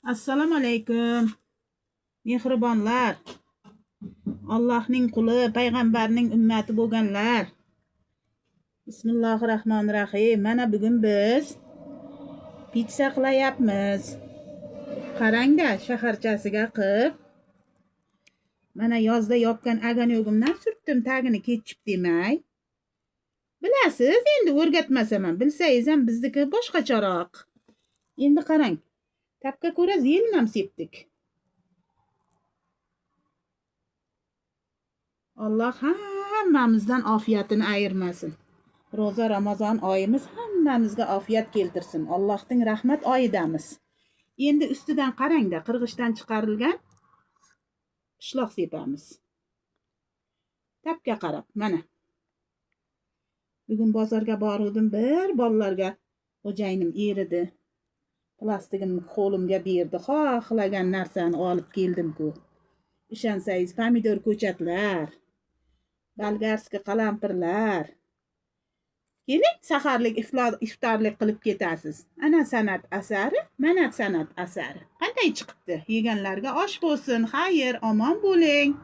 Assalomu alaykum. Mehribonlar, Allohning quli, payg'ambarning ummati bo'lganlar. Bismillahirrohmanirrohim. Mana bugun biz pitsa qilayapmiz. Qarangda, shaharchasiga qilib. Mana yozda yopgan aganogimdan surtdim, tagini ketchup demay. Bilasiz, endi o'rgatmasam ham, bilsangiz ham bizniki boshqacharoq. Endi qarang. Tapga ko'ra zelni ham sepdik. Alloh hammamizdan ofiyatini ayirmasin. Roza Ramazon oyimiz hammamizga ofiyat keltirsin. Allohning rahmat oyidamiz. Endi ustidan qarangda, qirg'ichdan chiqarilgan pishloq sepamiz. Tapga qarab, mana. Bugun bozorga bordim, bir bolalarga xo'jayinim eridi. Plastigimni qo'limga berdi. Xohlagan narsani olib keldim-ku. Ishonsangiz, pomidor ko'chatlar, bolgarskiy qalampirlar. Keling, saharlik iftorlik qilib ketasiz. Ana san'at asari, mana san'at asari. Qanday chiqibdi? Yeganlarga osh bo'lsin. Xayr, omon bo'ling.